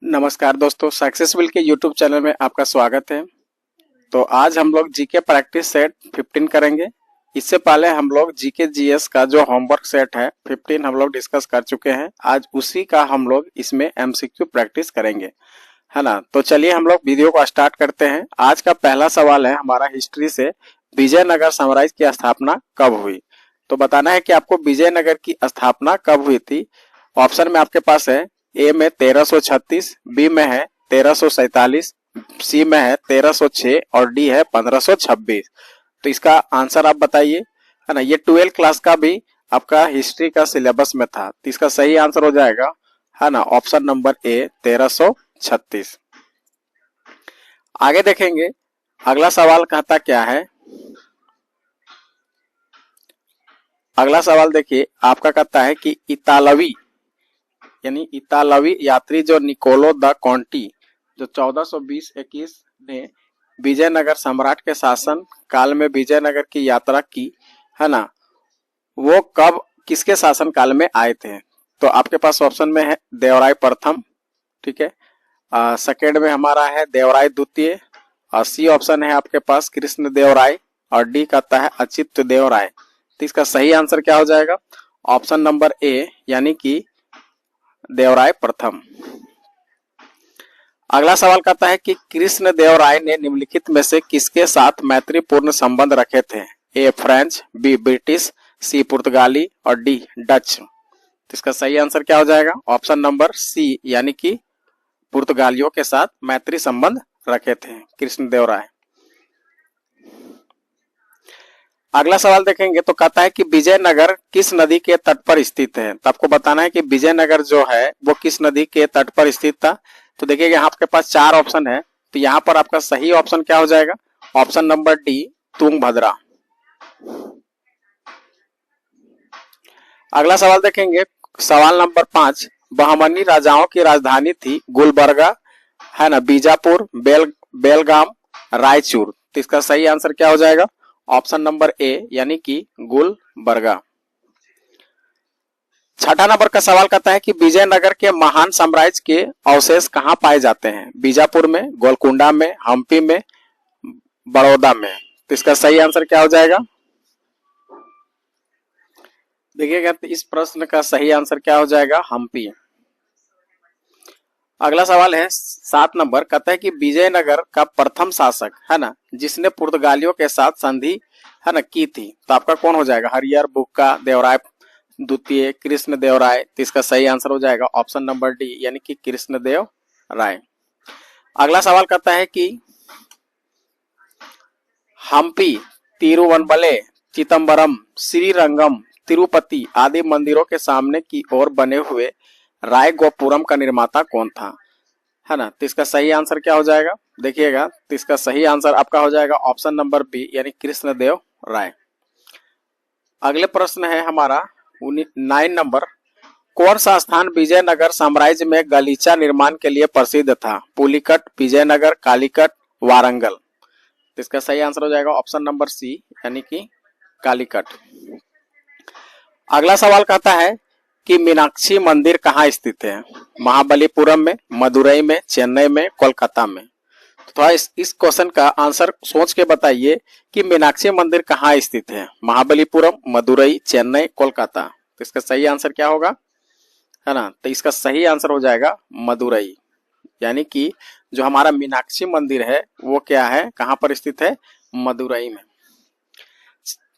नमस्कार दोस्तों, सक्सेसफुल के यूट्यूब चैनल में आपका स्वागत है। तो आज हम लोग जीके प्रैक्टिस सेट 15 करेंगे। इससे पहले हम लोग जीके जीएस का जो होमवर्क सेट है 15 हम लोग डिस्कस कर चुके हैं। आज उसी का हम लोग इसमें एमसीक्यू प्रैक्टिस करेंगे, है ना। तो चलिए हम लोग वीडियो को स्टार्ट करते हैं। आज का पहला सवाल है हमारा हिस्ट्री से, विजयनगर साम्राज्य की स्थापना कब हुई। तो बताना है कि आपको विजयनगर की स्थापना कब हुई थी। ऑप्शन में आपके पास है ए में 1336, बी में है 1347, सी में है 1306 और डी है 1526। तो इसका आंसर आप बताइए, है ना। ये 12 क्लास का भी आपका हिस्ट्री का सिलेबस में था। तो इसका सही आंसर हो जाएगा, है ना, ऑप्शन नंबर ए 1336। आगे देखेंगे अगला सवाल कहता क्या है। अगला सवाल देखिए आपका कहता है कि इतालवी यात्री जो निकोलो द कॉन्टी जो 1420-21 में विजयनगर सम्राट के शासन काल में विजयनगर की यात्रा की, है ना, वो कब किसके शासन काल में आए थे। तो आपके पास ऑप्शन में है देवराय प्रथम, ठीक है, सेकेंड में हमारा है देवराय द्वितीय, और सी ऑप्शन है आपके पास कृष्ण देवराय, और डी कहता है अच्युत देवराय। तो इसका सही आंसर क्या हो जाएगा, ऑप्शन नंबर ए यानी कि देवराय प्रथम। अगला सवाल कहता है कि कृष्ण देवराय ने निम्नलिखित में से किसके साथ मैत्रीपूर्ण संबंध रखे थे। ए फ्रेंच, बी ब्रिटिश, सी पुर्तगाली और डी डच। तो इसका सही आंसर क्या हो जाएगा, ऑप्शन नंबर सी यानी कि पुर्तगालियों के साथ मैत्री संबंध रखे थे कृष्ण देवराय। अगला सवाल देखेंगे तो कहता है कि विजयनगर किस नदी के तट पर स्थित है। तो आपको बताना है कि विजयनगर जो है वो किस नदी के तट पर स्थित था। तो देखिए यहाँ आपके पास 4 ऑप्शन है, तो यहाँ पर आपका सही ऑप्शन क्या हो जाएगा, ऑप्शन नंबर डी तुंगभद्रा। अगला सवाल देखेंगे सवाल नंबर 5, बहमनी राजाओं की राजधानी थी गुलबर्गा, है ना, बीजापुर, बेलगाम, रायचूर। तो इसका सही आंसर क्या हो जाएगा, ऑप्शन नंबर ए यानी कि गुलबर्गा। छठा नंबर का सवाल कहता है कि विजयनगर के महान साम्राज्य के अवशेष कहाँ पाए जाते हैं। बीजापुर में, गोलकुंडा में, हम्पी में, बड़ौदा में। तो इसका सही आंसर क्या हो जाएगा, देखिएगा तो इस प्रश्न का सही आंसर क्या हो जाएगा, हम्पी। अगला सवाल है 7 नंबर, कहता है कि विजयनगर का प्रथम शासक, है ना, जिसने पुर्तगालियों के साथ संधि, है ना, की थी। तो आपका कौन हो जाएगा, हरियर बुक्का, देवराय द्वितीय, कृष्ण देव राय। तो इसका सही आंसर हो जाएगा ऑप्शन नंबर डी यानी कि कृष्ण देव राय। अगला सवाल कहता है कि हम्पी, तिरुवनबले, चिदम्बरम, श्रीरंगम, तिरुपति आदि मंदिरों के सामने की ओर बने हुए राय गोपुरम का निर्माता कौन था, है ना। तो इसका सही आंसर क्या हो जाएगा, देखिएगा तो इसका सही आंसर आपका हो जाएगा ऑप्शन नंबर बी यानी कृष्ण देव राय। अगले प्रश्न है हमारा 9 नंबर, कौन सा स्थान विजयनगर साम्राज्य में गलीचा निर्माण के लिए प्रसिद्ध था। पुलिकट, विजयनगर, कालीकट, वारंगल। तो इसका सही आंसर हो जाएगा ऑप्शन नंबर सी यानी कि कालीकट। अगला सवाल कहता है कि मीनाक्षी मंदिर कहाँ स्थित है। महाबलीपुरम में, मदुरई में, चेन्नई में, कोलकाता में। तो इस क्वेश्चन का आंसर सोच के बताइए कि मीनाक्षी मंदिर कहाँ स्थित है। महाबलीपुरम, मदुरई, चेन्नई, कोलकाता। तो इसका सही आंसर क्या होगा, है ना। तो इसका सही आंसर हो जाएगा मदुरई, यानी कि जो हमारा मीनाक्षी मंदिर है वो क्या है, कहां पर स्थित है, मदुरई में।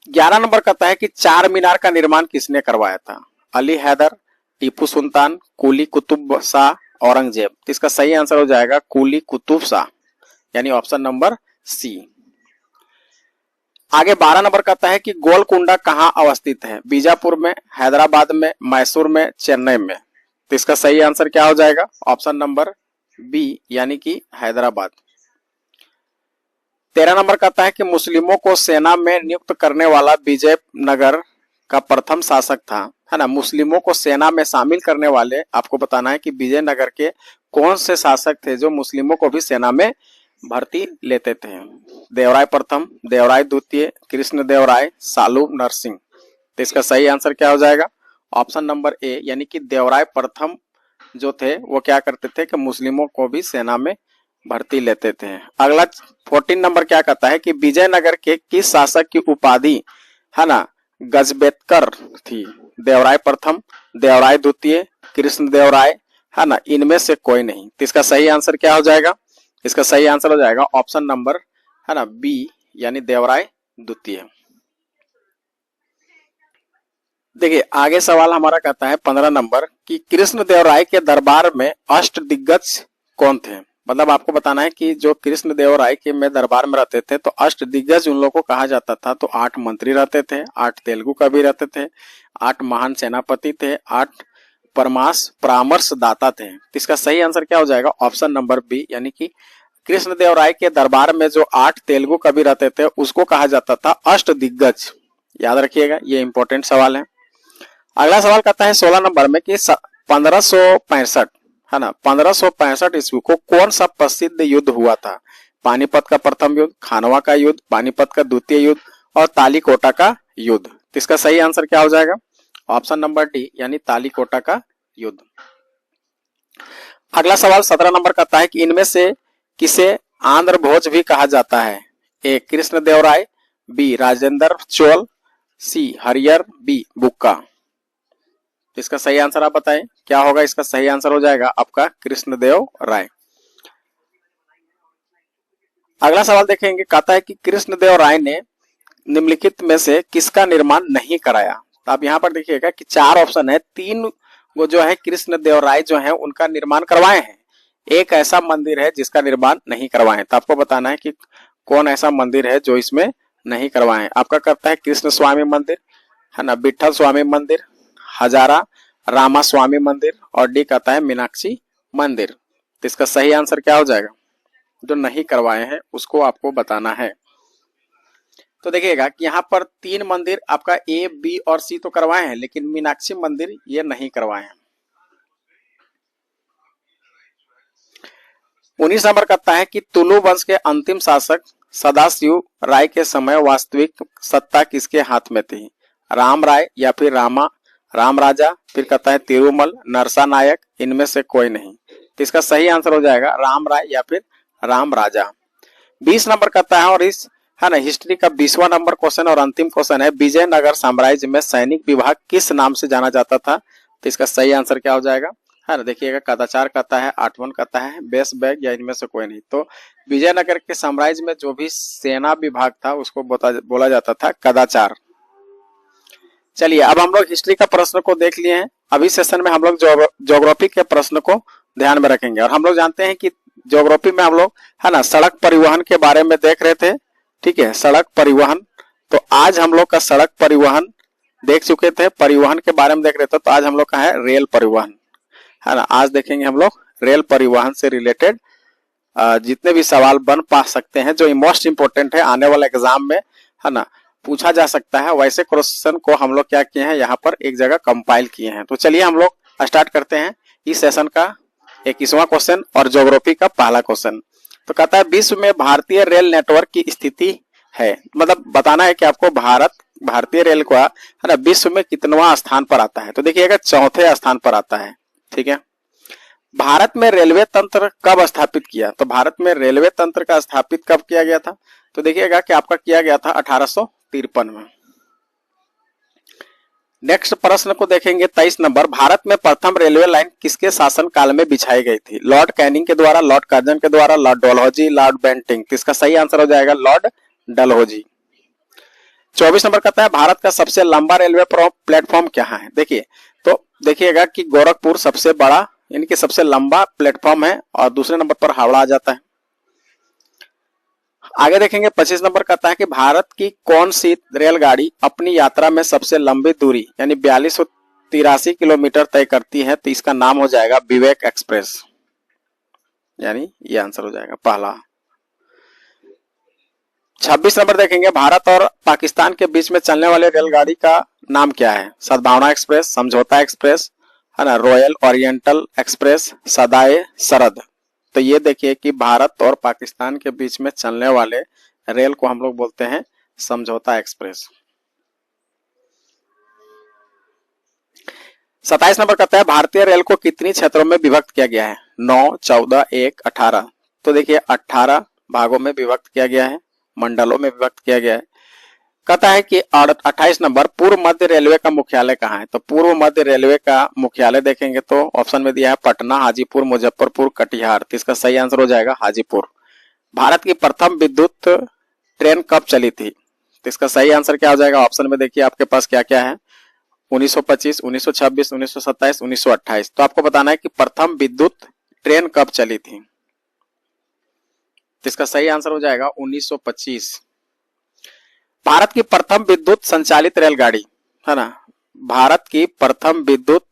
11 नंबर कहता है कि चार मीनार का निर्माण किसने करवाया था। अली हैदर, टीपू सुल्तान, कुली कुतुब शाह, औरंगजेब। तो इसका सही आंसर हो जाएगा कुली कुतुब शाह यानी ऑप्शन नंबर सी। आगे 12 नंबर कहता है कि गोलकुंडा कहाँ अवस्थित है। बीजापुर में, हैदराबाद में, मैसूर में, चेन्नई में। तो इसका सही आंसर क्या हो जाएगा, ऑप्शन नंबर बी यानी कि हैदराबाद। 13 नंबर कहता है कि मुस्लिमों को सेना में नियुक्त करने वाला विजयनगर का प्रथम शासक था, है ना। मुस्लिमों को सेना में शामिल करने वाले आपको बताना है कि विजयनगर के कौन से शासक थे जो मुस्लिमों को भी सेना में भर्ती लेते थे। देवराय प्रथम, देवराय द्वितीय, कृष्ण देवराय, सालू नरसिंह। तो इसका सही आंसर क्या हो जाएगा, ऑप्शन नंबर ए यानी कि देवराय प्रथम जो थे वो क्या करते थे कि मुस्लिमों को भी सेना में भर्ती लेते थे। अगला 14 नंबर क्या कहता है कि विजयनगर के किस शासक की उपाधि है ना गजबेतकर थी? देवराय प्रथम, देवराय द्वितीय, कृष्णदेवराय, है ना, इनमें से कोई नहीं। तो इसका सही आंसर क्या हो जाएगा? इसका सही आंसर हो जाएगा ऑप्शन नंबर है ना बी, यानी देवराय द्वितीय। देखिए आगे सवाल हमारा कहता है 15 नंबर कि कृष्णदेवराय के दरबार में अष्टदिग्गज कौन थे? मतलब आपको बताना है कि जो कृष्णदेवराय के में दरबार में रहते थे तो अष्टदिग्गज उन लोगों को कहा जाता था। तो 8 मंत्री रहते थे, 8 तेलुगु कवि रहते थे, 8 महान सेनापति थे, 8 परामर्शदाता थे। तो इसका सही आंसर क्या हो जाएगा? ऑप्शन नंबर बी, यानी कि कृष्णदेवराय के दरबार में जो 8 तेलुगु कवि रहते थे उसको कहा जाता था अष्टदिग्गज। याद रखिएगा, ये इंपॉर्टेंट सवाल है। अगला सवाल कहता है 16 नंबर में कि 1565 है ना 1565 ईस्वी को कौन सा प्रसिद्ध युद्ध हुआ था? पानीपत का प्रथम युद्ध, खानवा का युद्ध, पानीपत का द्वितीय युद्ध और तालीकोटा का युद्ध। तो इसका सही आंसर क्या हो जाएगा? ऑप्शन नंबर डी, यानी तालीकोटा का युद्ध। अगला सवाल 17 नंबर कहता है कि इनमें से किसे आंध्र भोज भी कहा जाता है? ए कृष्णदेवराय, बी राजेंद्र चोल, सी हरियर, बी बुक्का। इसका सही आंसर आप बताएं क्या होगा? इसका सही आंसर हो जाएगा आपका कृष्णदेव राय। अगला सवाल देखेंगे, कहता है कि कृष्णदेव राय ने निम्नलिखित में से किसका निर्माण नहीं कराया? तो आप यहाँ पर देखिएगा कि 4 ऑप्शन है, 3 वो जो है कृष्णदेव राय जो है उनका निर्माण करवाए हैं, एक ऐसा मंदिर है जिसका निर्माण नहीं करवाए हैं। तो आपको बताना है कि कौन ऐसा मंदिर है जो इसमें नहीं करवाए हैं। आपका कहता है कृष्ण स्वामी मंदिर, है ना, विठल स्वामी मंदिर, हजारा रामा स्वामी मंदिर और डी कहता है मीनाक्षी मंदिर। तो इसका सही आंसर क्या हो जाएगा? जो नहीं करवाए हैं उसको आपको बताना है। तो देखिएगा कि यहाँ पर 3 मंदिर आपका ए, बी और सी तो करवाए हैं, लेकिन मीनाक्षी मंदिर ये नहीं करवाए हैं। 19 नंबर कहता है कि तुलु वंश के अंतिम शासक सदाशिव राय के समय वास्तविक सत्ता किसके हाथ में थी? राम राय या फिर राम राजा, फिर कहता है तिरुमल, नरसा नायक, इनमें से कोई नहीं। तो इसका सही आंसर हो जाएगा राम राय या फिर राम राजा। 20 नंबर कहता है, और इस है ना हिस्ट्री का 20वां नंबर क्वेश्चन और अंतिम क्वेश्चन है, विजयनगर साम्राज्य में सैनिक विभाग किस नाम से जाना जाता था? तो इसका सही आंसर क्या हो जाएगा? है ना, देखिएगा कदाचार कहता है, आठवन कहता है, बेस बैग, या इनमें से कोई नहीं। तो विजयनगर के साम्राज्य में जो भी सेना विभाग था उसको बोला जाता था कदाचार। चलिए अब हम लोग हिस्ट्री का प्रश्न को देख लिए हैं। अभी सेशन में हम लोग ज्योग्राफी के प्रश्न को ध्यान में रखेंगे। और हम लोग जानते हैं कि ज्योग्राफी में हम लोग है ना सड़क परिवहन के बारे में देख रहे थे, ठीक है, सड़क परिवहन। तो आज हम लोग का सड़क परिवहन देख चुके थे, परिवहन के बारे में देख रहे थे, तो आज हम लोग का है रेल परिवहन, है ना। आज देखेंगे हम लोग रेल परिवहन से रिलेटेड जितने भी सवाल बन पा सकते हैं, जो मोस्ट इंपोर्टेंट है, आने वाले एग्जाम में है ना पूछा जा सकता है, वैसे क्वेश्चन को हम लोग क्या किए हैं यहाँ पर एक जगह कंपाइल किए हैं। तो चलिए हम लोग स्टार्ट करते हैं इस सेशन का 21वां क्वेश्चन और ज्योग्राफी का पहला क्वेश्चन। तो कहता है विश्व में भारतीय रेल नेटवर्क की स्थिति है, मतलब बताना है कि आपको भारतीय रेल का है ना विश्व में कितनवां स्थान पर आता है? तो देखिएगा चौथे स्थान पर आता है, ठीक है। भारत में रेलवे तंत्र कब स्थापित किया? तो भारत में रेलवे तंत्र का स्थापित कब किया गया था? तो देखिएगा कि आपका किया गया था 1853 में। नेक्स्ट प्रश्न को देखेंगे 23 नंबर, भारत में प्रथम रेलवे लाइन किसके शासन काल में बिछाई गई थी? लॉर्ड कैनिंग के द्वारा, लॉर्ड कर्जन के द्वारा, लॉर्ड डलहौजी, लॉर्ड बेंटिंग। इसका सही आंसर हो जाएगा लॉर्ड डलहौजी। 24 नंबर कहता है भारत का सबसे लंबा रेलवे प्लेटफॉर्म क्या है? देखिए तो देखिएगा कि गोरखपुर सबसे बड़ा यानी कि सबसे लंबा प्लेटफॉर्म है और दूसरे नंबर पर हावड़ा आ जाता है। आगे देखेंगे 25 नंबर कहता है कि भारत की कौन सी रेलगाड़ी अपनी यात्रा में सबसे लंबी दूरी यानी 4283 किलोमीटर तय करती है? तो इसका नाम हो जाएगा विवेक एक्सप्रेस, यानी ये आंसर हो जाएगा पहला। 26 नंबर देखेंगे भारत और पाकिस्तान के बीच में चलने वाले रेलगाड़ी का नाम क्या है? सद्भावना एक्सप्रेस, समझौता एक्सप्रेस, है ना, रॉयल ओरिएंटल एक्सप्रेस, सदाए सरद। तो ये देखिए कि भारत और पाकिस्तान के बीच में चलने वाले रेल को हम लोग बोलते हैं समझौता एक्सप्रेस। 27 नंबर कहता है भारतीय रेल को कितनी क्षेत्रों में विभक्त किया गया है? 9, 14, 1, 18। तो देखिए 18 भागों में विभक्त किया गया है, मंडलों में विभक्त किया गया है। कहता है कि 28 नंबर पूर्व मध्य रेलवे का मुख्यालय कहाँ है? तो पूर्व मध्य रेलवे का मुख्यालय देखेंगे तो ऑप्शन में दिया है पटना, हाजीपुर, मुजफ्फरपुर, कटिहार। तो इसका सही आंसर हो जाएगा हाजीपुर। भारत की प्रथम विद्युत ट्रेन कब चली थी? तो इसका सही आंसर क्या हो जाएगा? ऑप्शन में देखिए आपके पास क्या क्या है, 1925, 1926, 1927, 1928। तो आपको बताना है कि प्रथम विद्युत ट्रेन कब चली थी। तो इसका सही आंसर हो जाएगा 1925। भारत की प्रथम विद्युत संचालित रेलगाड़ी, है ना, भारत की प्रथम विद्युत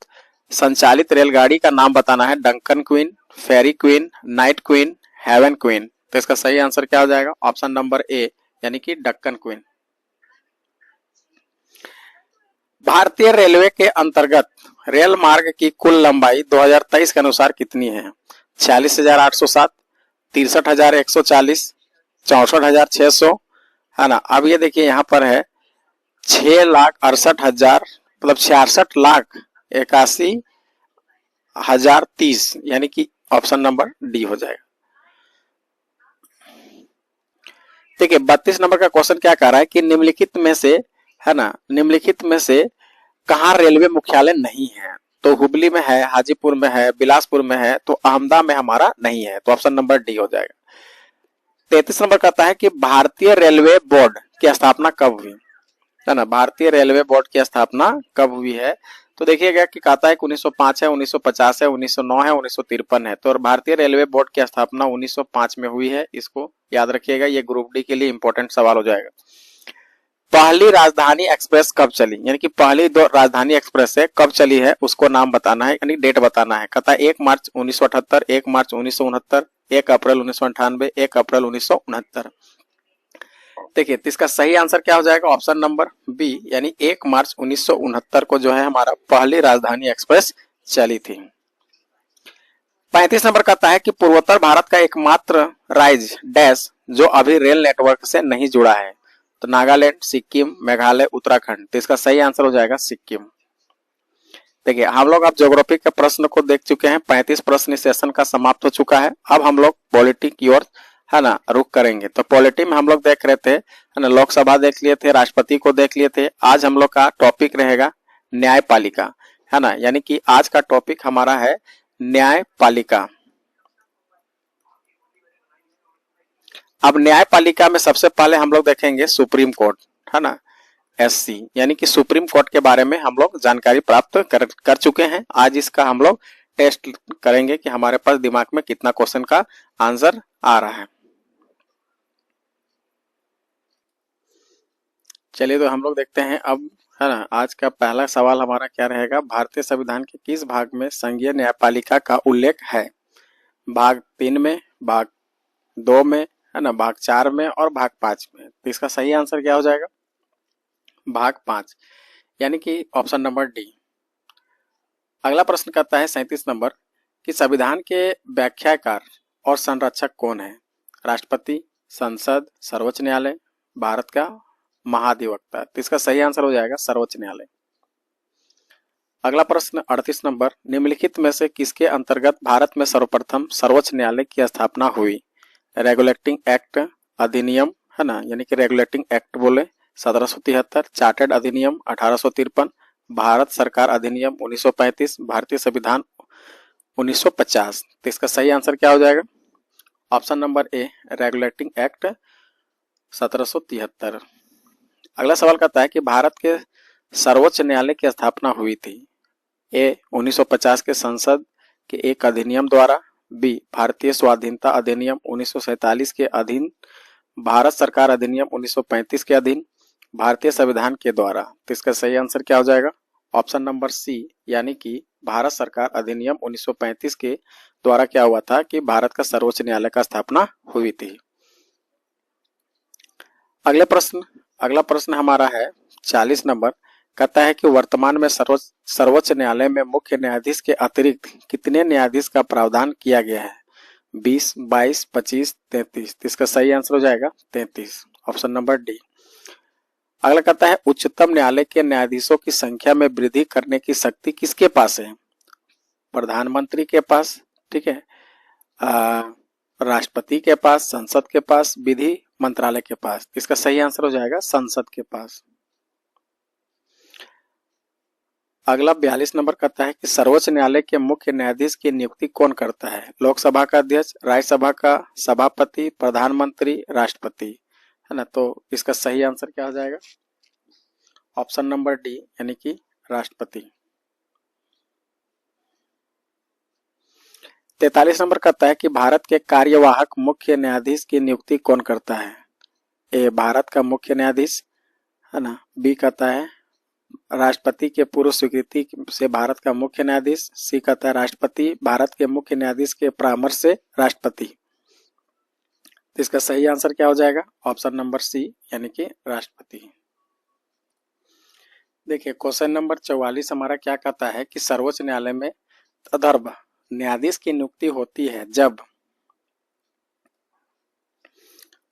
संचालित रेलगाड़ी का नाम बताना है। Duncan queen, fairy queen, night queen, heaven queen. तो इसका सही आंसर क्या हो जाएगा? ऑप्शन नंबर ए यानी कि डक्कन क्वीन। भारतीय रेलवे के अंतर्गत रेल मार्ग की कुल लंबाई 2023 के अनुसार कितनी है? 46,807, 63,140, 64,600, है ना। अब ये देखिए यहाँ पर है 6,68,000, मतलब 66,81,030, यानी कि ऑप्शन नंबर डी हो जाएगा। देखिए 32 नंबर का क्वेश्चन क्या कह रहा है कि निम्नलिखित में से, है ना, निम्नलिखित में से कहाँ रेलवे मुख्यालय नहीं है? तो हुबली में है, हाजीपुर में है, बिलासपुर में है, तो अहमदा में हमारा नहीं है। तो ऑप्शन नंबर डी हो जाएगा। 33 नंबर कहता है कि भारतीय रेलवे बोर्ड की स्थापना कब हुई? है ना, भारतीय रेलवे बोर्ड की स्थापना कब हुई है? तो देखिएगा कि कहता है कि 1905 है, 1950 है, 1909 है, 1953 है। तो भारतीय रेलवे बोर्ड की स्थापना 1905 में हुई है। इसको याद रखिएगा, ये ग्रुप डी के लिए इंपॉर्टेंट सवाल हो जाएगा। पहली राजधानी एक्सप्रेस कब चली? यानी कि पहली दो राजधानी एक्सप्रेस है कब चली है, उसको नाम बताना है, यानी डेट बताना है। कहता है 1 मार्च 1978, 1 मार्च 1969, 1 अप्रैल 1998, 1 अप्रैल 1969। देखिए इसका सही आंसर क्या हो जाएगा? ऑप्शन नंबर बी यानी 1 मार्च 1969 को जो है हमारा पहली राजधानी एक्सप्रेस चली थी। 35 नंबर कहता है कि पूर्वोत्तर भारत का एकमात्र राज्य डैश जो अभी रेल नेटवर्क से नहीं जुड़ा है। तो नागालैंड, सिक्किम, मेघालय, उत्तराखंड। तो इसका सही आंसर हो जाएगा सिक्किम। देखिए हम लोग अब ज्योग्राफी के प्रश्न को देख चुके हैं। 35 प्रश्न सेशन का समाप्त हो चुका है। अब हम लोग पॉलिटी की ओर, है ना, रुक करेंगे। तो पॉलिटी में हम लोग देख रहे थे, है ना, लोकसभा देख लिए थे, राष्ट्रपति को देख लिए थे। आज हम लोग का टॉपिक रहेगा न्यायपालिका, है ना, यानी कि आज का टॉपिक हमारा है न्यायपालिका। अब न्यायपालिका में सबसे पहले हम लोग देखेंगे सुप्रीम कोर्ट, है ना, एससी, यानी कि सुप्रीम कोर्ट के बारे में हम लोग जानकारी प्राप्त कर चुके हैं। आज इसका हम लोग टेस्ट करेंगे कि हमारे पास दिमाग में कितना क्वेश्चन का आंसर आ रहा है। चलिए तो हम लोग देखते हैं अब, है ना, आज का पहला सवाल हमारा क्या रहेगा? भारतीय संविधान के किस भाग में संघीय न्यायपालिका का उल्लेख है? भाग 3 में, भाग 2 में, है ना, भाग 4 में और भाग 5 में। तो इसका सही आंसर क्या हो जाएगा? भाग 5 यानी कि ऑप्शन नंबर डी। अगला प्रश्न कहता है 37 नंबर कि संविधान के व्याख्याकार और संरक्षक कौन है? राष्ट्रपति, संसद, सर्वोच्च न्यायालय, भारत का महाधिवक्ता। तो इसका सही आंसर हो जाएगा सर्वोच्च न्यायालय। अगला प्रश्न 38 नंबर, निम्नलिखित में से किसके अंतर्गत भारत में सर्वप्रथम सर्वोच्च न्यायालय की स्थापना हुई? रेगुलेटिंग एक्ट अधिनियम, है ना, यानी कि रेगुलेटिंग एक्ट बोले 1773, चार्टर्ड अधिनियम 1853, भारत सरकार अधिनियम 1935, भारतीय संविधान 1950। तो इसका सही आंसर क्या हो जाएगा? Option number A regulating act 1773। अगला सवाल कहता है कि भारत के सर्वोच्च न्यायालय की स्थापना हुई थी। ए 1950 के संसद के एक अधिनियम द्वारा, बी भारतीय स्वाधीनता अधिनियम 1947 के अधीन, भारत सरकार अधिनियम 1935 के अधीन, भारतीय संविधान के द्वारा। तो इसका सही आंसर क्या हो जाएगा? ऑप्शन नंबर सी यानी कि भारत सरकार अधिनियम 1935 के द्वारा क्या हुआ था कि भारत का सर्वोच्च न्यायालय का स्थापना हुई थी। अगला प्रश्न हमारा है 40 नंबर, कहता है कि वर्तमान में सर्वोच्च न्यायालय में मुख्य न्यायाधीश के अतिरिक्त कितने न्यायाधीश का प्रावधान किया गया है? 20, 22, 25, 33। इसका सही आंसर हो जाएगा 33, ऑप्शन नंबर डी। अगला कहता है उच्चतम न्यायालय के न्यायाधीशों की संख्या में वृद्धि करने की शक्ति किसके पास है? प्रधानमंत्री के पास, ठीक है, राष्ट्रपति के पास, संसद के पास, विधि मंत्रालय के पास। इसका सही आंसर हो जाएगा संसद के पास। अगला 42 नंबर कहता है कि सर्वोच्च न्यायालय के मुख्य न्यायाधीश की नियुक्ति कौन करता है? लोकसभा का अध्यक्ष, राज्यसभा का सभापति, प्रधानमंत्री, राष्ट्रपति, है ना। तो इसका सही आंसर क्या हो जाएगा? ऑप्शन नंबर डी यानी कि राष्ट्रपति। 43 नंबर कहता है कि भारत के कार्यवाहक मुख्य न्यायाधीश की नियुक्ति कौन करता है? ए भारत का मुख्य न्यायाधीश, है ना। बी कहता है राष्ट्रपति के पूर्व स्वीकृति से भारत का मुख्य न्यायाधीश। सी कहता है राष्ट्रपति भारत के मुख्य न्यायाधीश के परामर्श से राष्ट्रपति। तो इसका सही आंसर क्या हो जाएगा? ऑप्शन नंबर सी यानी कि राष्ट्रपति। देखिए क्वेश्चन नंबर 44 हमारा क्या कहता है कि सर्वोच्च न्यायालय में तदर्भ न्यायाधीश की नियुक्ति होती है जब,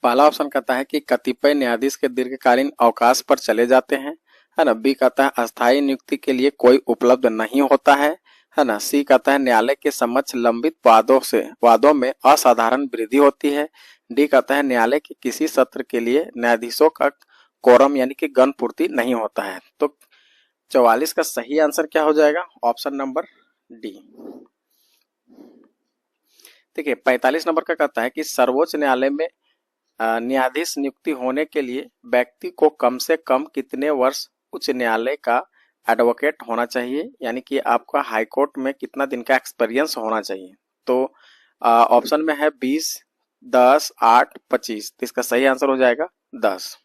पहला ऑप्शन कहता है कि कतिपय न्यायाधीश के दीर्घकालीन अवकाश पर चले जाते हैं, है ना। बी कहता है अस्थायी नियुक्ति के लिए कोई उपलब्ध नहीं होता है ना। सी कहता है न्यायालय के समक्ष लंबित वादों में असाधारण वृद्धि होती है। डी कहता है न्यायालय के किसी सत्र के लिए न्यायाधीशों का कोरम यानी कि गण पूर्ति नहीं होता है। तो 44 का सही आंसर क्या हो जाएगा? Option number D. देखिए 45 नंबर का कहता है कि सर्वोच्च न्यायालय में न्यायाधीश नियुक्ति होने के लिए व्यक्ति को कम से कम कितने वर्ष उच्च न्यायालय का एडवोकेट होना चाहिए, यानी कि आपका हाई कोर्ट में कितना दिन का एक्सपीरियंस होना चाहिए। तो ऑप्शन में है 20, 10, 8, 25। तो इसका सही आंसर हो जाएगा 10।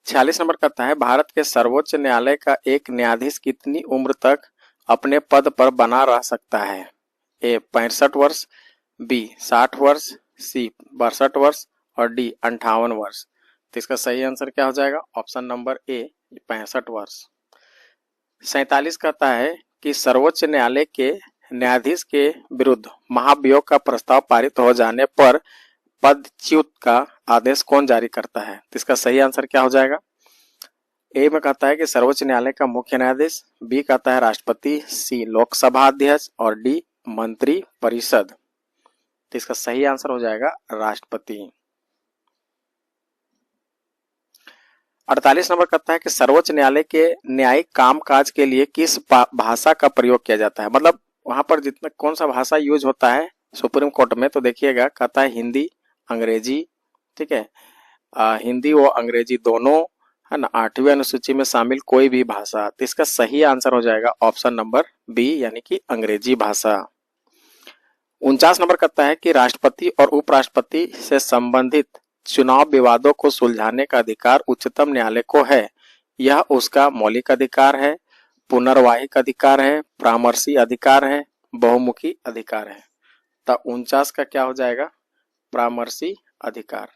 46 नंबर कहता है भारत के सर्वोच्च न्यायालय का एक न्यायाधीश कितनी उम्र तक अपने पद पर बना रह सकता है? ए 65 वर्ष, बी 60 वर्ष, सी 62 वर्ष और डी 58 वर्ष। तो इसका सही आंसर क्या हो जाएगा? ऑप्शन नंबर ए 65 वर्ष। 47 कहता है कि सर्वोच्च न्यायालय के न्यायाधीश के विरुद्ध महाभियोग का प्रस्ताव पारित हो जाने पर पदच्युत का आदेश कौन जारी करता है? तो इसका सही आंसर क्या हो जाएगा? ए में कहता है कि सर्वोच्च न्यायालय का मुख्य न्यायाधीश, बी कहता है राष्ट्रपति, सी लोकसभा अध्यक्ष और डी मंत्री परिषद। तो इसका सही आंसर हो जाएगा राष्ट्रपति। 48 नंबर कहता है कि सर्वोच्च न्यायालय के न्यायिक कामकाज के लिए किस भाषा का प्रयोग किया जाता है? मतलब वहां पर जितना कौन सा भाषा यूज होता है सुप्रीम कोर्ट में, तो देखिएगा कहता है हिंदी, अंग्रेजी, ठीक है, हिंदी व अंग्रेजी दोनों, है ना। 8वीं अनुसूची में शामिल कोई भी भाषा। तो इसका सही आंसर हो जाएगा ऑप्शन नंबर बी यानी कि अंग्रेजी भाषा। 49 नंबर कहता है कि राष्ट्रपति और उपराष्ट्रपति से संबंधित चुनाव विवादों को सुलझाने का अधिकार उच्चतम न्यायालय को है। यह उसका मौलिक अधिकार है, पुनर्वाहिक अधिकार है, परामर्शी अधिकार है, बहुमुखी अधिकार है। तो 49 का क्या हो जाएगा? परामर्शी अधिकार।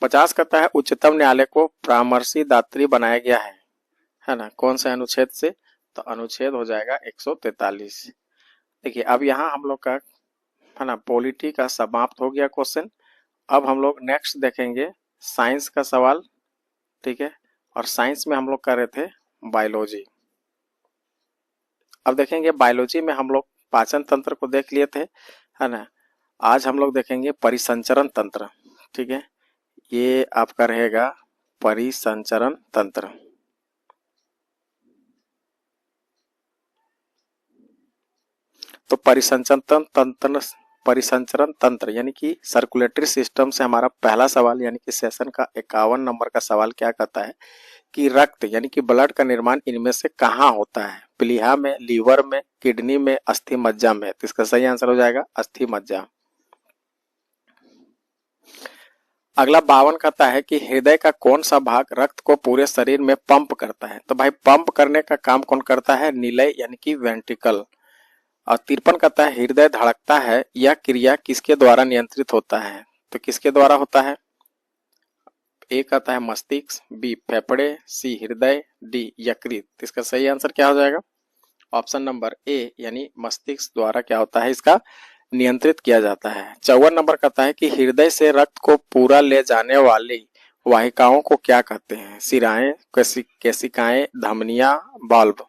50 कहता है उच्चतम न्यायालय को परामर्शी दात्री बनाया गया है ना। कौन से अनुच्छेद से? तो अनुच्छेद हो जाएगा 143। देखिए अब यहाँ हम लोग का, है ना, पॉलिटी का समाप्त हो गया क्वेश्चन। अब हम लोग नेक्स्ट देखेंगे साइंस का सवाल, ठीक है। और साइंस में हम लोग कर रहे थे बायोलॉजी। अब देखेंगे बायोलॉजी में हम लोग पाचन तंत्र को देख लिए थे, है ना। आज हम लोग देखेंगे परिसंचरण तंत्र, ठीक है। ये आपका रहेगा परिसंचरण तंत्र। तो परिसंचरण तंत्र यानी कि सर्कुलेटरी सिस्टम से हमारा पहला सवाल यानी कि सेशन का 51 नंबर का सवाल क्या कहता है कि रक्त यानी कि ब्लड का निर्माण इनमें से कहाँ होता है? प्लीहा में, लीवर में, किडनी में, अस्थि मज्जा में। तो इसका सही आंसर हो जाएगा अस्थि मज्जा। अगला 52 कहता है कि हृदय का कौन सा भाग रक्त को पूरे शरीर में पंप करता है? तो भाई पंप करने का काम कौन करता है? निलय यानी कि वेंट्रिकल। और 53 कहता है हृदय धड़कता है, यह क्रिया किसके द्वारा नियंत्रित होता है? तो किसके द्वारा होता है? ए कहता है मस्तिष्क, बी फेफड़े, सी हृदय, डी यकृत। इसका सही आंसर क्या हो जाएगा? ऑप्शन नंबर ए यानी मस्तिष्क द्वारा क्या होता है इसका नियंत्रित किया जाता है। 54 नंबर कहता है कि हृदय से रक्त को पूरा ले जाने वाली वाहिकाओं को क्या कहते हैं? शिराएं, केशिकाएं, धमनियां, बल्ब।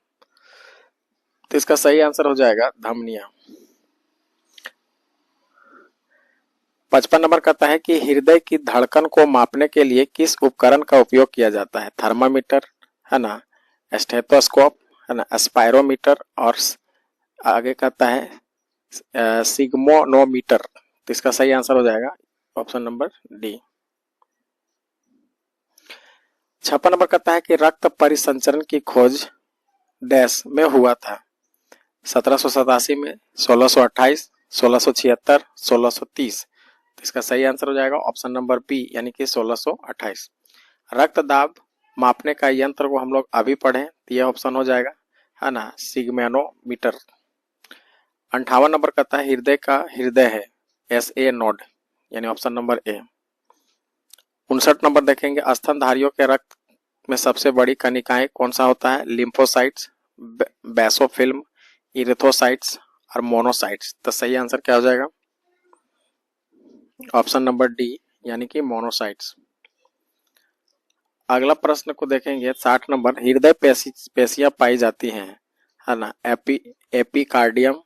तो इसका सही आंसर हो जाएगा धमनियां। 55 नंबर कहता है कि हृदय की धड़कन को मापने के लिए किस उपकरण का उपयोग किया जाता है? थर्मामीटर, है ना, स्टेथोस्कोप, है ना, स्पायरोमीटर, और आगे कहता है सिग्मोनोमीटर। तो इसका सही आंसर हो जाएगा ऑप्शन नंबर डी। 56 नंबर कहता है कि रक्त परिसंचरण की खोज डैश में हुआ था? 1787 में, 1628, 1676, 1630। तो इसका सही आंसर हो जाएगा ऑप्शन नंबर बी यानी कि 1628। रक्त दाब मापने का यंत्र को हम लोग अभी पढ़े तो यह ऑप्शन हो जाएगा, है ना, सिग्मोनोमीटर। 58 नंबर कहता है हृदय का हृदय है SA नोड यानी ऑप्शन नंबर ए। 59 नंबर देखेंगे स्तनधारियों के रक्त में सबसे बड़ी कणिकाएं कौन सा होता है? लिम्फोसाइट्स, बेसोफिल्म, इरिथ्रोसाइट्स और मोनोसाइट्स। तो सही आंसर क्या हो जाएगा? ऑप्शन नंबर डी यानी कि मोनोसाइट्स। अगला प्रश्न को देखेंगे 60 नंबर, हृदय पेशियां पाई जाती हैं, है ना, एपिकार्डियम,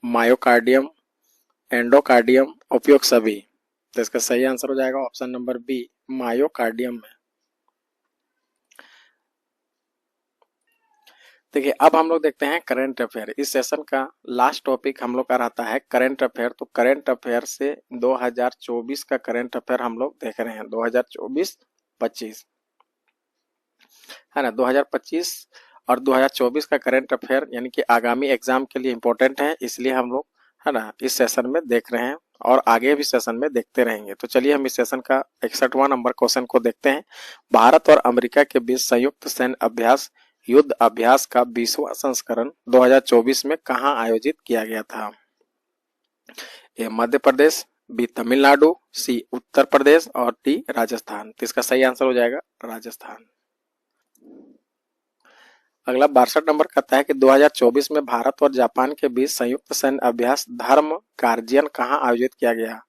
मायोकार्डियम, एंडोकार्डियम, उपयुक्त सभी। तो इसका सही आंसर हो जाएगा ऑप्शन नंबर बी मायोकार्डियम में। देखिए अब हम लोग देखते हैं करंट अफेयर। इस सेशन का लास्ट टॉपिक हम लोग का रहता है करंट अफेयर। तो करंट अफेयर से 2024 का करंट अफेयर हम लोग देख रहे हैं, 2024-25, है ना। 2025 और 2024 का करंट अफेयर यानी कि आगामी एग्जाम के लिए इंपॉर्टेंट है, इसलिए हम लोग, है ना, इस सेशन में देख रहे हैं और आगे भी सेशन में देखते रहेंगे। तो चलिए हम इस सेशन का 61वां नंबर क्वेश्चन को देखते हैं। भारत और अमेरिका के बीच संयुक्त सैन्य अभ्यास युद्ध अभ्यास का 20वां संस्करण 2024 में कहां आयोजित किया गया था? ए मध्य प्रदेश, बी तमिलनाडु, सी उत्तर प्रदेश और डी राजस्थान। तो इसका सही आंसर हो जाएगा राजस्थान। अगला 62 नंबर कहता है कि 2024 में भारत और जापान के बीच संयुक्त सैन्य अभ्यास धर्म गार्जियन कहां आयोजित किया गया?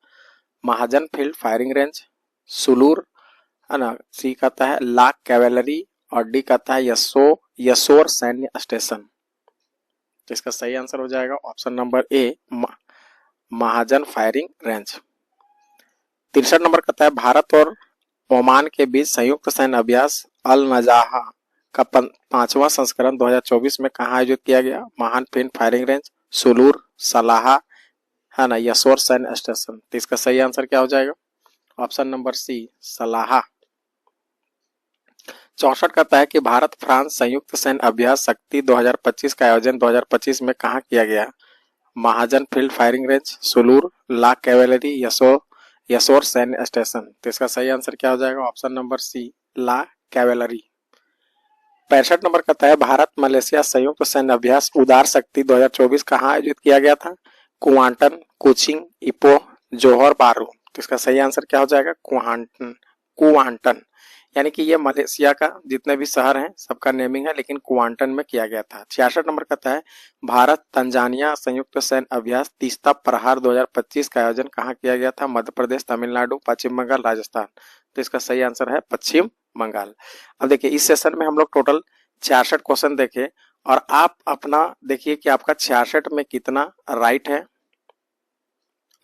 Mahajan field firing range, Sulur, है ना, सी कहता है लाख कैवेलरी और डी कहता है यसोर सैन्य स्टेशन। तो इसका सही आंसर हो जाएगा option number A Mahajan firing range. 63 number कहता है भारत और ओमान के बीच संयुक्त सैन्य अभ्यास अल नजाहा का 5वां संस्करण 2024 में कहां आयोजित किया गया? महान फील्ड फायरिंग रेंज, सुलूर, सलाहा, है ना, यसोर सैन्य स्टेशन। तो इसका सही आंसर क्या हो जाएगा? ऑप्शन नंबर सी सलाहा। 64 कहता है कि भारत फ्रांस संयुक्त सैन्य अभ्यास शक्ति 2025 का आयोजन 2025 में कहां किया गया? Mahajan field firing range, Sulur, लाख कैवेलरी, यसोर सैन्य स्टेशन। तो इसका सही आंसर क्या हो जाएगा? ऑप्शन नंबर सी ला कैवेलरी। 65 नंबर कहता है भारत मलेशिया संयुक्त सैन्य अभ्यास उदार शक्ति 2024 कहां आयोजित किया गया था? कुआंटन, कुचिंग, इपो, जोहर बारू। तो इसका सही आंसर क्या हो जाएगा? कुआंटन यानी कि ये मलेशिया का जितने भी शहर हैं सबका नेमिंग है, लेकिन कुआंटन में किया गया था। 66 नंबर कहता है भारत तंजानिया संयुक्त सैन्य अभ्यास तीस्ता प्रहार 2025 का आयोजन कहां किया गया था? मध्य प्रदेश, तमिलनाडु, पश्चिम बंगाल, राजस्थान। तो इसका सही आंसर है पश्चिम बंगाल। अब देखिए इस सेशन में हम लोग टोटल 66 क्वेश्चन देखे और आप अपना देखिए कि आपका 66 में कितना राइट है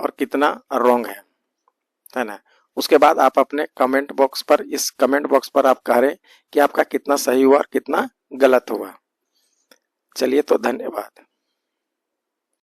और कितना रॉन्ग है ना। उसके बाद आप अपने कमेंट बॉक्स पर, इस कमेंट बॉक्स पर आप कह रहे कि आपका कितना सही हुआ और कितना गलत हुआ। चलिए तो धन्यवाद।